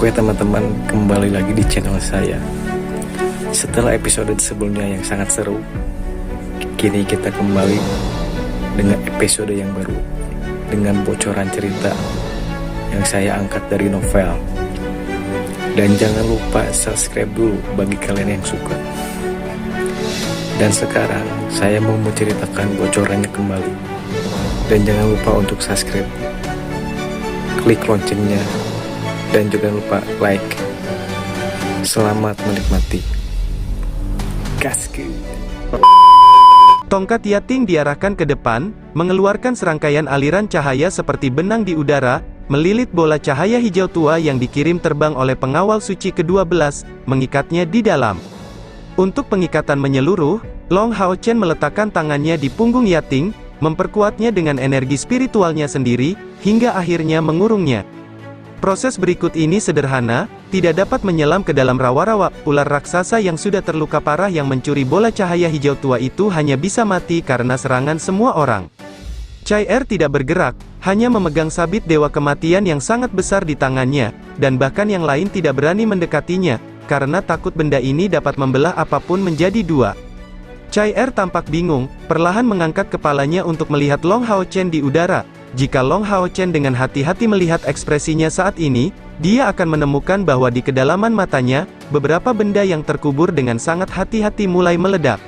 Oke teman-teman, kembali lagi di channel saya. Setelah episode sebelumnya yang sangat seru, kini kita kembali dengan episode yang baru, dengan bocoran cerita yang saya angkat dari novel. Dan jangan lupa subscribe dulu bagi kalian yang suka. Dan sekarang saya mau menceritakan bocorannya kembali. Dan jangan lupa untuk subscribe, klik loncengnya, dan juga lupa like. Selamat menikmati. Gasku. Tongkat Yating diarahkan ke depan, mengeluarkan serangkaian aliran cahaya seperti benang di udara, melilit bola cahaya hijau tua yang dikirim terbang oleh pengawal suci ke-12, mengikatnya di dalam. Untuk pengikatan menyeluruh, Long Hao Chen meletakkan tangannya di punggung Yating, memperkuatnya dengan energi spiritualnya sendiri, hingga akhirnya mengurungnya. Proses berikut ini sederhana, tidak dapat menyelam ke dalam rawa-rawa. Ular raksasa yang sudah terluka parah yang mencuri bola cahaya hijau tua itu hanya bisa mati karena serangan semua orang. Chai Er tidak bergerak, hanya memegang sabit dewa kematian yang sangat besar di tangannya, dan bahkan yang lain tidak berani mendekatinya, karena takut benda ini dapat membelah apapun menjadi dua. Chai Er tampak bingung, perlahan mengangkat kepalanya untuk melihat Long Hao Chen di udara. Jika Long Hao Chen dengan hati-hati melihat ekspresinya saat ini, dia akan menemukan bahwa di kedalaman matanya, beberapa benda yang terkubur dengan sangat hati-hati mulai meledak.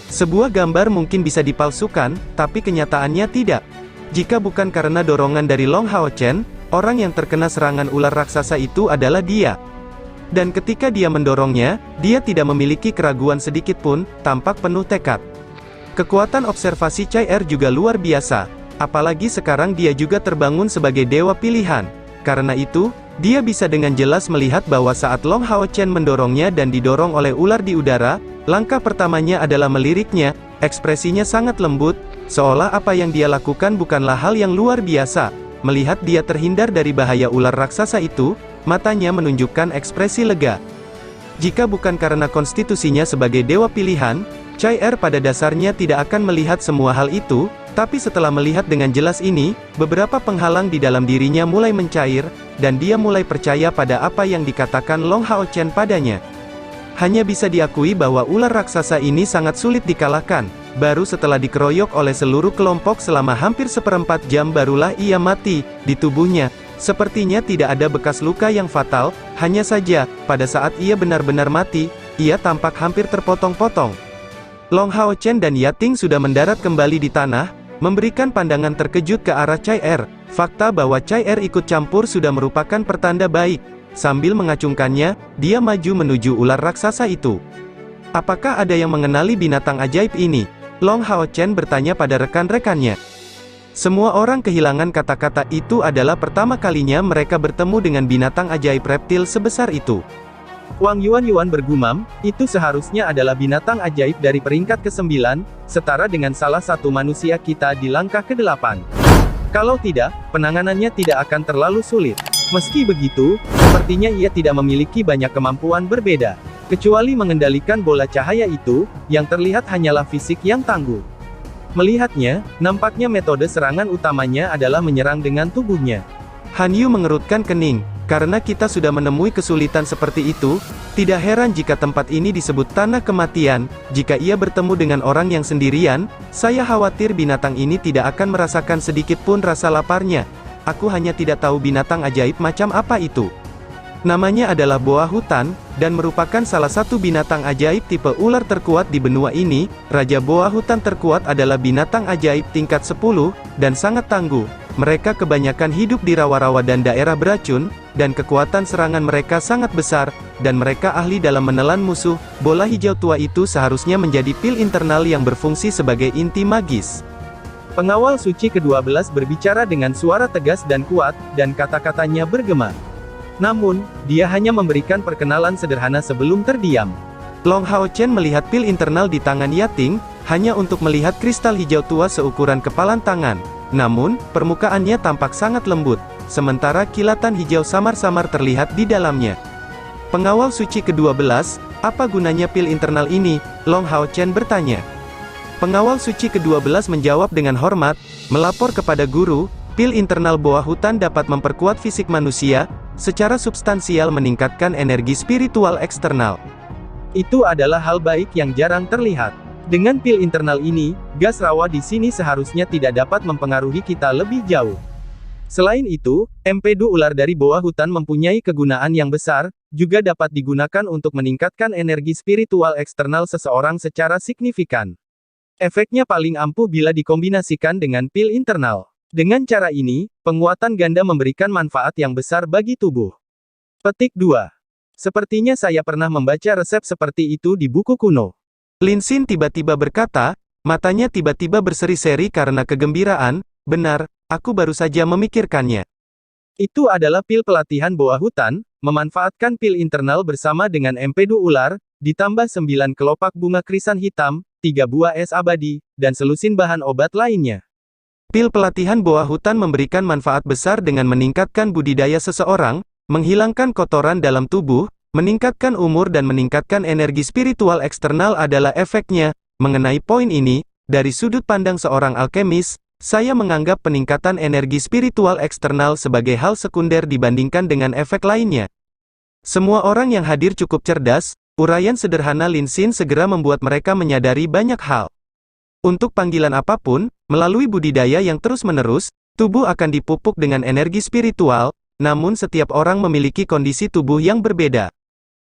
Sebuah gambar mungkin bisa dipalsukan, tapi kenyataannya tidak. Jika bukan karena dorongan dari Long Hao Chen, orang yang terkena serangan ular raksasa itu adalah dia. Dan ketika dia mendorongnya, dia tidak memiliki keraguan sedikit pun, tampak penuh tekad. Kekuatan observasi Chai Er juga luar biasa. Apalagi sekarang dia juga terbangun sebagai dewa pilihan. Karena itu, dia bisa dengan jelas melihat bahwa saat Long Hao Chen mendorongnya dan didorong oleh ular di udara, langkah pertamanya adalah meliriknya, ekspresinya sangat lembut, seolah apa yang dia lakukan bukanlah hal yang luar biasa. Melihat dia terhindar dari bahaya ular raksasa itu, matanya menunjukkan ekspresi lega. Jika bukan karena konstitusinya sebagai dewa pilihan, Chai Er pada dasarnya tidak akan melihat semua hal itu. Tapi setelah melihat dengan jelas ini, beberapa penghalang di dalam dirinya mulai mencair, dan dia mulai percaya pada apa yang dikatakan Long Hao Chen padanya. Hanya bisa diakui bahwa ular raksasa ini sangat sulit dikalahkan. Baru setelah dikeroyok oleh seluruh kelompok selama hampir seperempat jam barulah ia mati. Di tubuhnya, sepertinya tidak ada bekas luka yang fatal, hanya saja, pada saat ia benar-benar mati, ia tampak hampir terpotong-potong. Long Hao Chen dan Yating sudah mendarat kembali di tanah, memberikan pandangan terkejut ke arah Chai Er. Fakta bahwa Chai Er ikut campur sudah merupakan pertanda baik. Sambil mengacungkannya, dia maju menuju ular raksasa itu. Apakah ada yang mengenali binatang ajaib ini? Long Hao Chen bertanya pada rekan-rekannya. Semua orang kehilangan kata-kata itu adalah pertama kalinya mereka bertemu dengan binatang ajaib reptil sebesar itu. Wang Yuan bergumam, itu seharusnya adalah binatang ajaib dari peringkat ke-9, setara dengan salah satu manusia kita di langkah ke-8. Kalau tidak, penanganannya tidak akan terlalu sulit. Meski begitu, sepertinya ia tidak memiliki banyak kemampuan berbeda. Kecuali mengendalikan bola cahaya itu, yang terlihat hanyalah fisik yang tangguh. Melihatnya, nampaknya metode serangan utamanya adalah menyerang dengan tubuhnya. Han Yu mengerutkan kening. Karena kita sudah menemui kesulitan seperti itu, tidak heran jika tempat ini disebut tanah kematian. Jika ia bertemu dengan orang yang sendirian, saya khawatir binatang ini tidak akan merasakan sedikit pun rasa laparnya. Aku hanya tidak tahu binatang ajaib macam apa itu. Namanya adalah boa hutan, dan merupakan salah satu binatang ajaib tipe ular terkuat di benua ini. Raja boa hutan terkuat adalah binatang ajaib tingkat 10, dan sangat tangguh. Mereka kebanyakan hidup di rawa-rawa dan daerah beracun, dan kekuatan serangan mereka sangat besar, dan mereka ahli dalam menelan musuh. Bola hijau tua itu seharusnya menjadi pil internal yang berfungsi sebagai inti magis. Pengawal suci ke-12 berbicara dengan suara tegas dan kuat, dan kata-katanya bergema. Namun, dia hanya memberikan perkenalan sederhana sebelum terdiam. Long Hao Chen melihat pil internal di tangan Yating, hanya untuk melihat kristal hijau tua seukuran kepalan tangan. Namun, permukaannya tampak sangat lembut, sementara kilatan hijau samar-samar terlihat di dalamnya. Pengawal suci ke-12, apa gunanya pil internal ini? Long Hao Chen bertanya. Pengawal suci ke-12 menjawab dengan hormat, melapor kepada guru, pil internal boa hutan dapat memperkuat fisik manusia, secara substansial meningkatkan energi spiritual eksternal. Itu adalah hal baik yang jarang terlihat. Dengan pil internal ini, gas rawa di sini seharusnya tidak dapat mempengaruhi kita lebih jauh. Selain itu, empedu ular dari bawah hutan mempunyai kegunaan yang besar, juga dapat digunakan untuk meningkatkan energi spiritual eksternal seseorang secara signifikan. Efeknya paling ampuh bila dikombinasikan dengan pil internal. Dengan cara ini, penguatan ganda memberikan manfaat yang besar bagi tubuh. Petik 2. Sepertinya saya pernah membaca resep seperti itu di buku kuno. Lin Xin tiba-tiba berkata, matanya tiba-tiba berseri-seri karena kegembiraan. Benar, aku baru saja memikirkannya. Itu adalah pil pelatihan bawah hutan, memanfaatkan pil internal bersama dengan empedu ular, ditambah 9 kelopak bunga krisan hitam, 3 buah es abadi, dan selusin bahan obat lainnya. Pil pelatihan bawah hutan memberikan manfaat besar dengan meningkatkan budidaya seseorang, menghilangkan kotoran dalam tubuh, meningkatkan umur dan meningkatkan energi spiritual eksternal adalah efeknya. Mengenai poin ini, dari sudut pandang seorang alkemis, saya menganggap peningkatan energi spiritual eksternal sebagai hal sekunder dibandingkan dengan efek lainnya. Semua orang yang hadir cukup cerdas, uraian sederhana Lin Xin segera membuat mereka menyadari banyak hal. Untuk panggilan apapun, melalui budidaya yang terus-menerus, tubuh akan dipupuk dengan energi spiritual, namun setiap orang memiliki kondisi tubuh yang berbeda.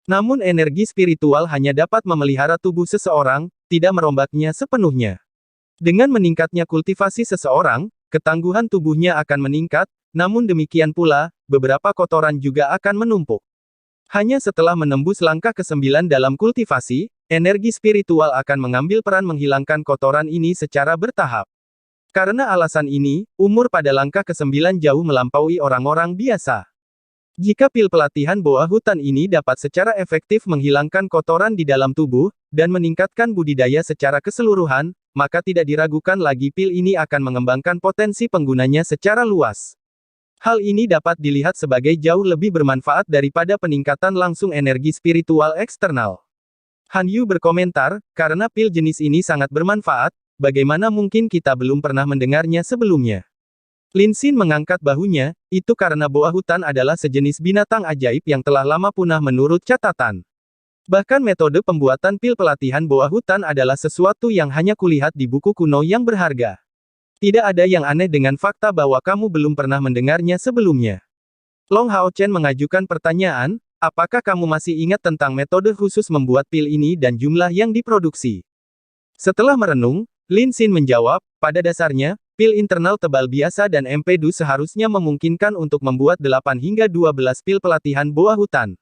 Namun energi spiritual hanya dapat memelihara tubuh seseorang, tidak merombaknya sepenuhnya. Dengan meningkatnya kultivasi seseorang, ketangguhan tubuhnya akan meningkat, namun demikian pula, beberapa kotoran juga akan menumpuk. Hanya setelah menembus langkah ke-9 dalam kultivasi, energi spiritual akan mengambil peran menghilangkan kotoran ini secara bertahap. Karena alasan ini, umur pada langkah ke-9 jauh melampaui orang-orang biasa. Jika pil pelatihan bawah hutan ini dapat secara efektif menghilangkan kotoran di dalam tubuh, dan meningkatkan budidaya secara keseluruhan, maka tidak diragukan lagi pil ini akan mengembangkan potensi penggunanya secara luas. Hal ini dapat dilihat sebagai jauh lebih bermanfaat daripada peningkatan langsung energi spiritual eksternal. Han Yu berkomentar, karena pil jenis ini sangat bermanfaat, bagaimana mungkin kita belum pernah mendengarnya sebelumnya? Lin Xin mengangkat bahunya, itu karena boa hutan adalah sejenis binatang ajaib yang telah lama punah menurut catatan. Bahkan metode pembuatan pil pelatihan boa hutan adalah sesuatu yang hanya kulihat di buku kuno yang berharga. Tidak ada yang aneh dengan fakta bahwa kamu belum pernah mendengarnya sebelumnya. Long Hao Chen mengajukan pertanyaan, apakah kamu masih ingat tentang metode khusus membuat pil ini dan jumlah yang diproduksi? Setelah merenung, Lin Xin menjawab, pada dasarnya, pil internal tebal biasa dan empedu seharusnya memungkinkan untuk membuat 8 hingga 12 pil pelatihan boa hutan.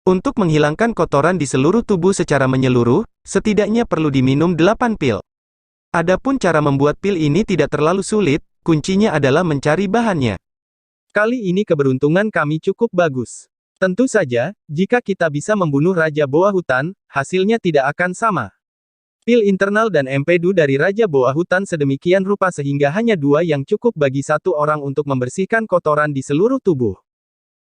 Untuk menghilangkan kotoran di seluruh tubuh secara menyeluruh, setidaknya perlu diminum 8 pil. Adapun cara membuat pil ini tidak terlalu sulit, kuncinya adalah mencari bahannya. Kali ini keberuntungan kami cukup bagus. Tentu saja, jika kita bisa membunuh Raja Boa Hutan, hasilnya tidak akan sama. Pil internal dan empedu dari Raja Boa Hutan sedemikian rupa sehingga hanya 2 yang cukup bagi satu orang untuk membersihkan kotoran di seluruh tubuh.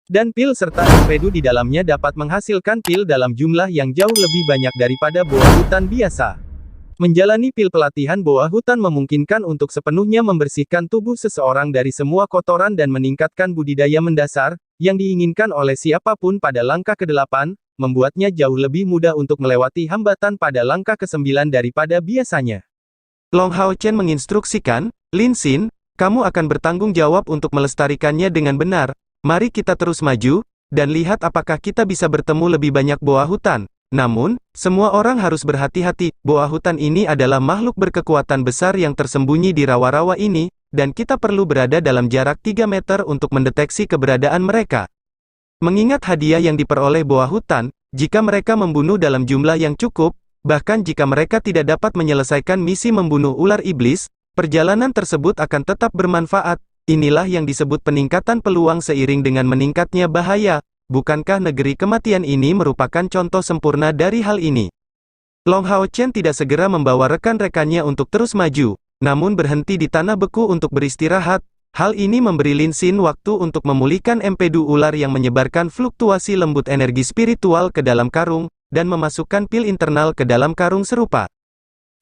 Dan pil serta empedu di dalamnya dapat menghasilkan pil dalam jumlah yang jauh lebih banyak daripada boa hutan biasa. Menjalani pil pelatihan boa hutan memungkinkan untuk sepenuhnya membersihkan tubuh seseorang dari semua kotoran dan meningkatkan budidaya mendasar, yang diinginkan oleh siapapun pada langkah ke-8, membuatnya jauh lebih mudah untuk melewati hambatan pada langkah ke-9 daripada biasanya. Long Hao Chen menginstruksikan, Lin Xin, kamu akan bertanggung jawab untuk melestarikannya dengan benar, mari kita terus maju, dan lihat apakah kita bisa bertemu lebih banyak boa hutan. Namun, semua orang harus berhati-hati, boa hutan ini adalah makhluk berkekuatan besar yang tersembunyi di rawa-rawa ini, dan kita perlu berada dalam jarak 3 meter untuk mendeteksi keberadaan mereka. Mengingat hadiah yang diperoleh boa hutan, jika mereka membunuh dalam jumlah yang cukup, bahkan jika mereka tidak dapat menyelesaikan misi membunuh ular iblis, perjalanan tersebut akan tetap bermanfaat. Inilah yang disebut peningkatan peluang seiring dengan meningkatnya bahaya. Bukankah negeri kematian ini merupakan contoh sempurna dari hal ini? Long Hao Chen tidak segera membawa rekan-rekannya untuk terus maju, namun berhenti di tanah beku untuk beristirahat. Hal ini memberi Lin Xin waktu untuk memulihkan empedu ular yang menyebarkan fluktuasi lembut energi spiritual ke dalam karung, dan memasukkan pil internal ke dalam karung serupa.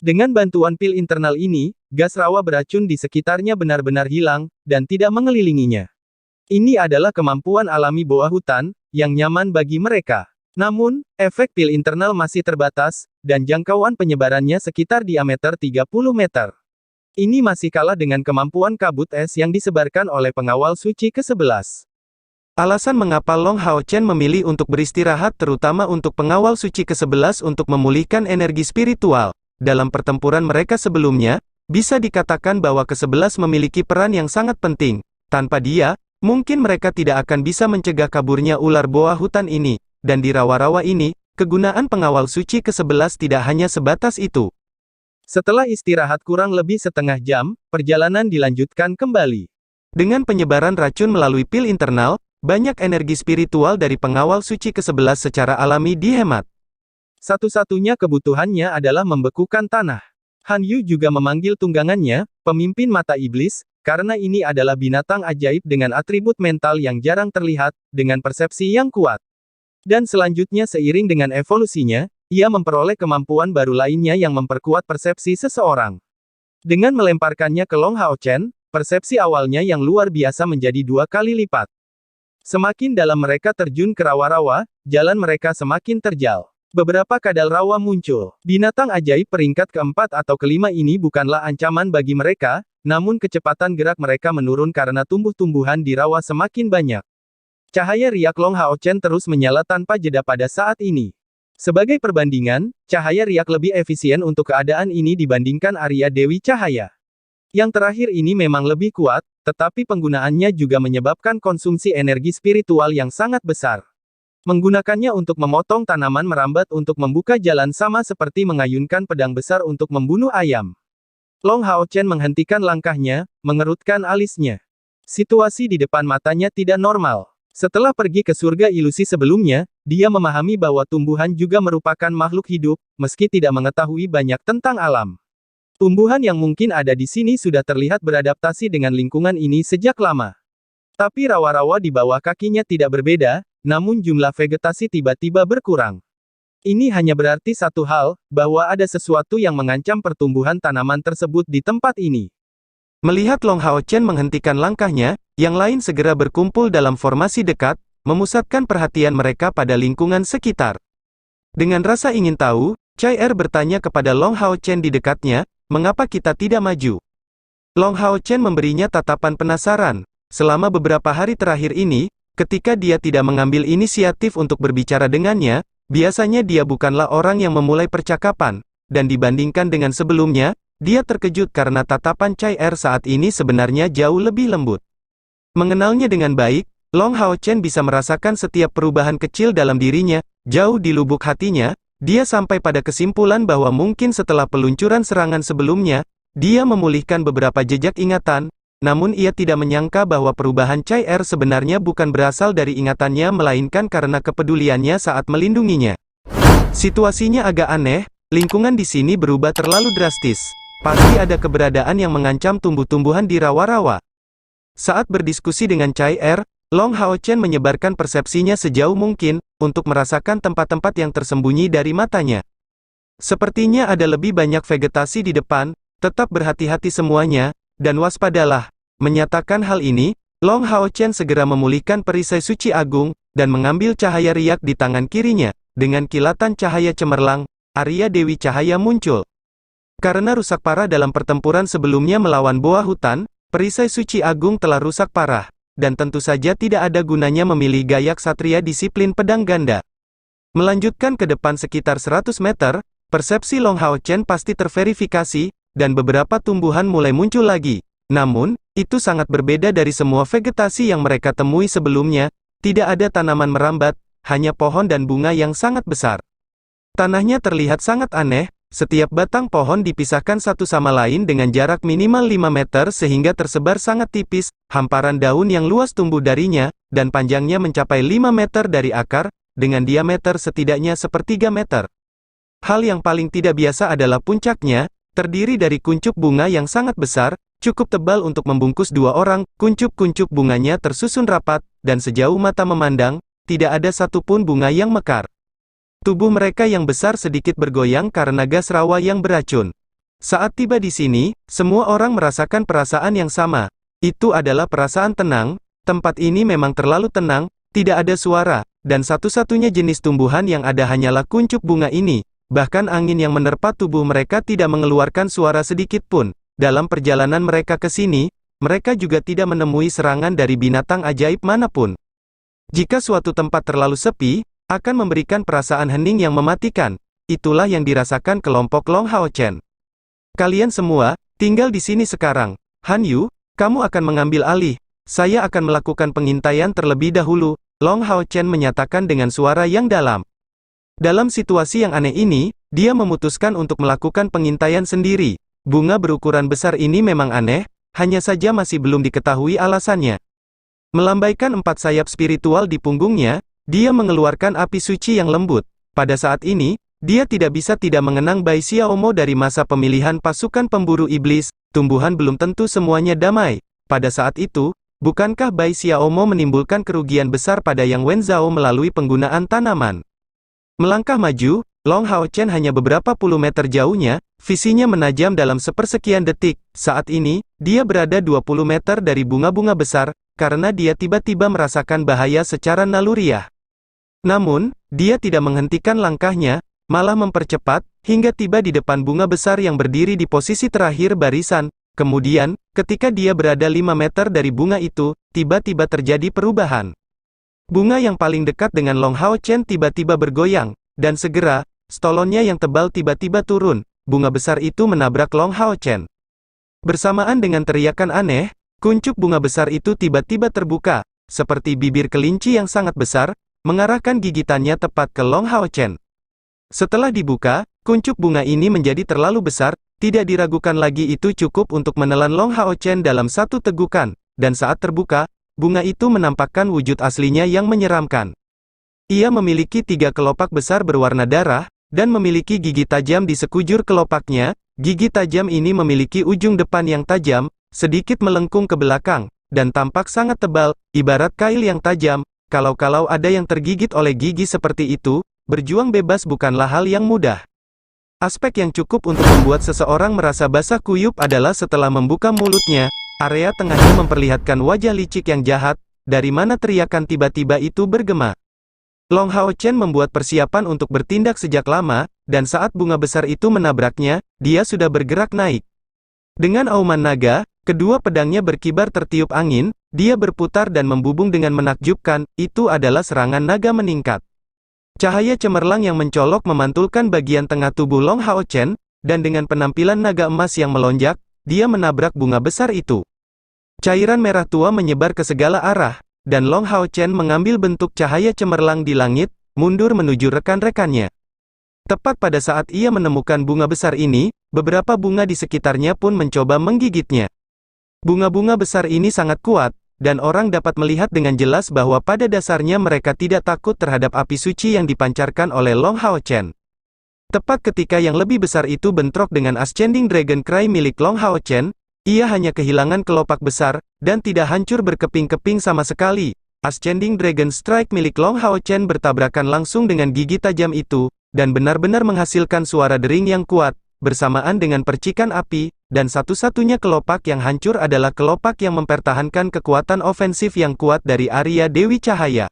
Dengan bantuan pil internal ini, gas rawa beracun di sekitarnya benar-benar hilang, dan tidak mengelilinginya. Ini adalah kemampuan alami boa hutan, yang nyaman bagi mereka. Namun, efek pil internal masih terbatas, dan jangkauan penyebarannya sekitar diameter 30 meter. Ini masih kalah dengan kemampuan kabut es yang disebarkan oleh pengawal suci ke-11. Alasan mengapa Long Hao Chen memilih untuk beristirahat terutama untuk pengawal suci ke-11 untuk memulihkan energi spiritual. Dalam pertempuran mereka sebelumnya, bisa dikatakan bahwa ke-11 memiliki peran yang sangat penting. Tanpa dia, mungkin mereka tidak akan bisa mencegah kaburnya ular boa hutan ini, dan di rawa-rawa ini, kegunaan pengawal suci ke-11 tidak hanya sebatas itu. Setelah istirahat kurang lebih setengah jam, perjalanan dilanjutkan kembali. Dengan penyebaran racun melalui pil internal, banyak energi spiritual dari pengawal suci ke-11 secara alami dihemat. Satu-satunya kebutuhannya adalah membekukan tanah. Han Yu juga memanggil tunggangannya, pemimpin mata iblis, karena ini adalah binatang ajaib dengan atribut mental yang jarang terlihat, dengan persepsi yang kuat. Dan selanjutnya seiring dengan evolusinya, ia memperoleh kemampuan baru lainnya yang memperkuat persepsi seseorang. Dengan melemparkannya ke Long Hao Chen, persepsi awalnya yang luar biasa menjadi 2 kali lipat. Semakin dalam mereka terjun ke rawa-rawa, jalan mereka semakin terjal. Beberapa kadal rawa muncul. Binatang ajaib peringkat keempat atau kelima ini bukanlah ancaman bagi mereka, namun kecepatan gerak mereka menurun karena tumbuh-tumbuhan di rawa semakin banyak. Cahaya riak Long Hao Chen terus menyala tanpa jeda pada saat ini. Sebagai perbandingan, cahaya riak lebih efisien untuk keadaan ini dibandingkan Arya Dewi Cahaya. Yang terakhir ini memang lebih kuat, tetapi penggunaannya juga menyebabkan konsumsi energi spiritual yang sangat besar. Menggunakannya untuk memotong tanaman merambat untuk membuka jalan sama seperti mengayunkan pedang besar untuk membunuh ayam. Long Hao Chen menghentikan langkahnya, mengerutkan alisnya. Situasi di depan matanya tidak normal. Setelah pergi ke surga ilusi sebelumnya, dia memahami bahwa tumbuhan juga merupakan makhluk hidup, meski tidak mengetahui banyak tentang alam. Tumbuhan yang mungkin ada di sini sudah terlihat beradaptasi dengan lingkungan ini sejak lama. Tapi rawa-rawa di bawah kakinya tidak berbeda, namun jumlah vegetasi tiba-tiba berkurang. Ini hanya berarti satu hal, bahwa ada sesuatu yang mengancam pertumbuhan tanaman tersebut di tempat ini. Melihat Long Hao Chen menghentikan langkahnya, yang lain segera berkumpul dalam formasi dekat, memusatkan perhatian mereka pada lingkungan sekitar. Dengan rasa ingin tahu, Chai Er bertanya kepada Long Hao Chen di dekatnya, mengapa kita tidak maju? Long Hao Chen memberinya tatapan penasaran. Selama beberapa hari terakhir ini, ketika dia tidak mengambil inisiatif untuk berbicara dengannya, biasanya dia bukanlah orang yang memulai percakapan, dan dibandingkan dengan sebelumnya, dia terkejut karena tatapan Chai Er saat ini sebenarnya jauh lebih lembut. Mengenalnya dengan baik, Long Hao Chen bisa merasakan setiap perubahan kecil dalam dirinya, jauh di lubuk hatinya, dia sampai pada kesimpulan bahwa mungkin setelah peluncuran serangan sebelumnya, dia memulihkan beberapa jejak ingatan, namun ia tidak menyangka bahwa perubahan Chai Er sebenarnya bukan berasal dari ingatannya melainkan karena kepeduliannya saat melindunginya. Situasinya agak aneh, lingkungan di sini berubah terlalu drastis. Pasti ada keberadaan yang mengancam tumbuh-tumbuhan di rawa-rawa. Saat berdiskusi dengan Chai Er, Long Hao Chen menyebarkan persepsinya sejauh mungkin, untuk merasakan tempat-tempat yang tersembunyi dari matanya. Sepertinya ada lebih banyak vegetasi di depan, tetap berhati-hati semuanya, dan waspadalah. Menyatakan hal ini, Long Hao Chen segera memulihkan perisai suci agung, dan mengambil cahaya riak di tangan kirinya. Dengan kilatan cahaya cemerlang, Arya Dewi Cahaya muncul. Karena rusak parah dalam pertempuran sebelumnya melawan boa hutan, perisai suci agung telah rusak parah, dan tentu saja tidak ada gunanya memilih gaya ksatria disiplin pedang ganda. Melanjutkan ke depan sekitar 100 meter, persepsi Long Hao Chen pasti terverifikasi, dan beberapa tumbuhan mulai muncul lagi. Namun, itu sangat berbeda dari semua vegetasi yang mereka temui sebelumnya, tidak ada tanaman merambat, hanya pohon dan bunga yang sangat besar. Tanahnya terlihat sangat aneh, setiap batang pohon dipisahkan satu sama lain dengan jarak minimal 5 meter sehingga tersebar sangat tipis, hamparan daun yang luas tumbuh darinya, dan panjangnya mencapai 5 meter dari akar, dengan diameter setidaknya sepertiga meter. Hal yang paling tidak biasa adalah puncaknya, terdiri dari kuncup bunga yang sangat besar, cukup tebal untuk membungkus 2 orang, kuncup-kuncup bunganya tersusun rapat, dan sejauh mata memandang, tidak ada satupun bunga yang mekar. Tubuh mereka yang besar sedikit bergoyang karena gas rawa yang beracun. Saat tiba di sini, semua orang merasakan perasaan yang sama. Itu adalah perasaan tenang, Tempat ini memang terlalu tenang, tidak ada suara, dan satu-satunya jenis tumbuhan yang ada hanyalah kuncup bunga ini. Bahkan angin yang menerpa tubuh mereka tidak mengeluarkan suara sedikit pun. Dalam perjalanan mereka ke sini, mereka juga tidak menemui serangan dari binatang ajaib manapun. Jika suatu tempat terlalu sepi, akan memberikan perasaan hening yang mematikan. Itulah yang dirasakan kelompok Long Hao Chen. Kalian semua, tinggal di sini sekarang. Han Yu, kamu akan mengambil alih. Saya akan melakukan pengintaian terlebih dahulu, Long Hao Chen menyatakan dengan suara yang dalam. Dalam situasi yang aneh ini, dia memutuskan untuk melakukan pengintaian sendiri. Bunga berukuran besar ini memang aneh, hanya saja masih belum diketahui alasannya. Melambaikan 4 sayap spiritual di punggungnya, dia mengeluarkan api suci yang lembut. Pada saat ini, dia tidak bisa tidak mengenang Bai Xiaomo dari masa pemilihan pasukan pemburu iblis. Tumbuhan belum tentu semuanya damai. Pada saat itu, bukankah Bai Xiaomo menimbulkan kerugian besar pada Yang Wenzhao melalui penggunaan tanaman? Melangkah maju, Long Hao Chen hanya beberapa puluh meter jauhnya, visinya menajam dalam sepersekian detik. Saat ini, dia berada 20 meter dari bunga-bunga besar, karena dia tiba-tiba merasakan bahaya secara naluriah. Namun, dia tidak menghentikan langkahnya, malah mempercepat, hingga tiba di depan bunga besar yang berdiri di posisi terakhir barisan. Kemudian, ketika dia berada 5 meter dari bunga itu, tiba-tiba terjadi perubahan. Bunga yang paling dekat dengan Long Hao Chen tiba-tiba bergoyang, dan segera, stolonnya yang tebal tiba-tiba turun. Bunga besar itu menabrak Long Hao Chen. Bersamaan dengan teriakan aneh, kuncup bunga besar itu tiba-tiba terbuka, seperti bibir kelinci yang sangat besar, mengarahkan gigitannya tepat ke Long Hao Chen. Setelah dibuka, kuncup bunga ini menjadi terlalu besar, tidak diragukan lagi itu cukup untuk menelan Long Hao Chen dalam satu tegukan, dan saat terbuka, bunga itu menampakkan wujud aslinya yang menyeramkan. Ia memiliki 3 kelopak besar berwarna darah, dan memiliki gigi tajam di sekujur kelopaknya. Gigi tajam ini memiliki ujung depan yang tajam, sedikit melengkung ke belakang, dan tampak sangat tebal, ibarat kail yang tajam. Kalau ada yang tergigit oleh gigi seperti itu, berjuang bebas bukanlah hal yang mudah. Aspek yang cukup untuk membuat seseorang merasa basah kuyup adalah setelah membuka mulutnya, area tengahnya memperlihatkan wajah licik yang jahat, dari mana teriakan tiba-tiba itu bergema. Long Hao Chen membuat persiapan untuk bertindak sejak lama, dan saat bunga besar itu menabraknya, dia sudah bergerak naik. Dengan auman naga, kedua pedangnya berkibar tertiup angin, dia berputar dan membubung dengan menakjubkan. Itu adalah serangan naga meningkat. Cahaya cemerlang yang mencolok memantulkan bagian tengah tubuh Long Hao Chen, dan dengan penampilan naga emas yang melonjak, dia menabrak bunga besar itu. Cairan merah tua menyebar ke segala arah, dan Long Hao Chen mengambil bentuk cahaya cemerlang di langit, mundur menuju rekan-rekannya. Tepat pada saat ia menemukan bunga besar ini, beberapa bunga di sekitarnya pun mencoba menggigitnya. Bunga-bunga besar ini sangat kuat, dan orang dapat melihat dengan jelas bahwa pada dasarnya mereka tidak takut terhadap api suci yang dipancarkan oleh Long Hao Chen. Tepat ketika yang lebih besar itu bentrok dengan Ascending Dragon Cry milik Long Hao Chen, ia hanya kehilangan kelopak besar, dan tidak hancur berkeping-keping sama sekali. Ascending Dragon Strike milik Long Hao Chen bertabrakan langsung dengan gigi tajam itu, dan benar-benar menghasilkan suara dering yang kuat, bersamaan dengan percikan api, dan satu-satunya kelopak yang hancur adalah kelopak yang mempertahankan kekuatan ofensif yang kuat dari Arya Dewi Cahaya.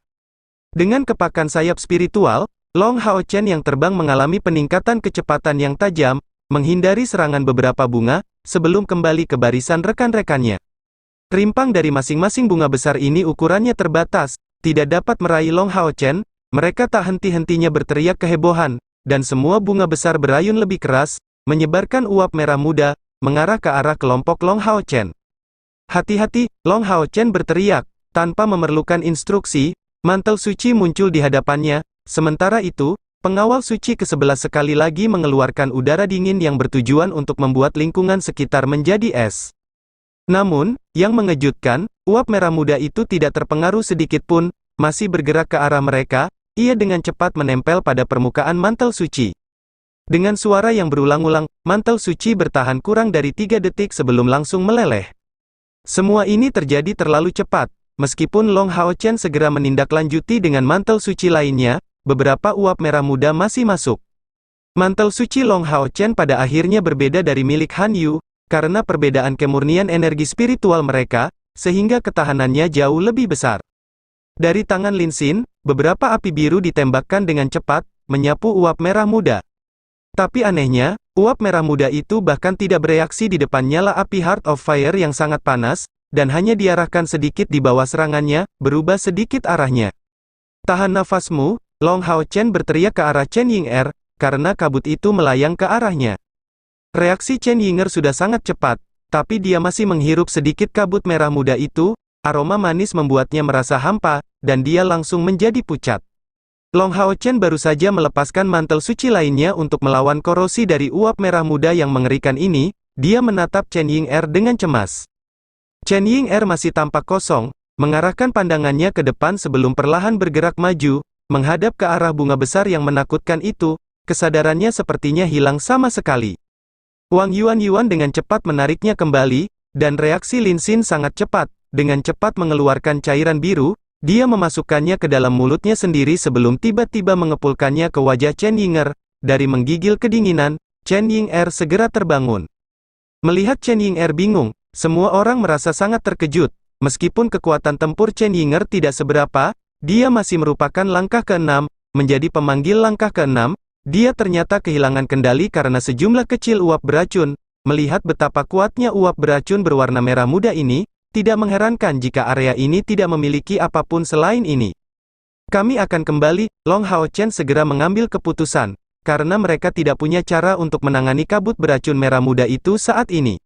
Dengan kepakan sayap spiritual, Long Hao Chen yang terbang mengalami peningkatan kecepatan yang tajam, menghindari serangan beberapa bunga, sebelum kembali ke barisan rekan-rekannya. Rimpang dari masing-masing bunga besar ini ukurannya terbatas, tidak dapat meraih Long Hao Chen. Mereka tak henti-hentinya berteriak kehebohan, dan semua bunga besar berayun lebih keras, menyebarkan uap merah muda, mengarah ke arah kelompok Long Hao Chen. Hati-hati, Long Hao Chen berteriak, tanpa memerlukan instruksi, mantel suci muncul di hadapannya. Sementara itu, pengawal suci ke-11 sekali lagi mengeluarkan udara dingin yang bertujuan untuk membuat lingkungan sekitar menjadi es. Namun, yang mengejutkan, uap merah muda itu tidak terpengaruh sedikit pun, masih bergerak ke arah mereka. Ia dengan cepat menempel pada permukaan mantel suci. Dengan suara yang berulang-ulang, mantel suci bertahan kurang dari 3 detik sebelum langsung meleleh. Semua ini terjadi terlalu cepat. Meskipun Long Hao Chen segera menindaklanjuti dengan mantel suci lainnya, beberapa uap merah muda masih masuk. Mantel suci Long Hao Chen pada akhirnya berbeda dari milik Han Yu, karena perbedaan kemurnian energi spiritual mereka, sehingga ketahanannya jauh lebih besar. Dari tangan Lin Xin, beberapa api biru ditembakkan dengan cepat, menyapu uap merah muda. Tapi anehnya, uap merah muda itu bahkan tidak bereaksi di depan nyala api Heart of Fire yang sangat panas, dan hanya diarahkan sedikit di bawah serangannya, berubah sedikit arahnya. "Tahan nafasmu," Long Hao Chen berteriak ke arah Chen Ying'er, karena kabut itu melayang ke arahnya. Reaksi Chen Ying'er sudah sangat cepat, tapi dia masih menghirup sedikit kabut merah muda itu, aroma manis membuatnya merasa hampa, dan dia langsung menjadi pucat. Long Hao Chen baru saja melepaskan mantel suci lainnya untuk melawan korosi dari uap merah muda yang mengerikan ini, dia menatap Chen Ying'er dengan cemas. Chen Ying'er masih tampak kosong, mengarahkan pandangannya ke depan sebelum perlahan bergerak maju, menghadap ke arah bunga besar yang menakutkan itu, kesadarannya sepertinya hilang sama sekali. Wang Yuan dengan cepat menariknya kembali, dan reaksi Lin Xin sangat cepat, dengan cepat mengeluarkan cairan biru, dia memasukkannya ke dalam mulutnya sendiri sebelum tiba-tiba mengepulkannya ke wajah Chen Ying'er. Dari menggigil kedinginan, Chen Ying'er segera terbangun. Melihat Chen Ying'er bingung, semua orang merasa sangat terkejut. Meskipun kekuatan tempur Chen Ying'er tidak seberapa, dia masih merupakan langkah ke-6, menjadi pemanggil langkah ke-6, dia ternyata kehilangan kendali karena sejumlah kecil uap beracun. Melihat betapa kuatnya uap beracun berwarna merah muda ini, tidak mengherankan jika area ini tidak memiliki apapun selain ini. "Kami akan kembali," Long Hao Chen segera mengambil keputusan, karena mereka tidak punya cara untuk menangani kabut beracun merah muda itu saat ini.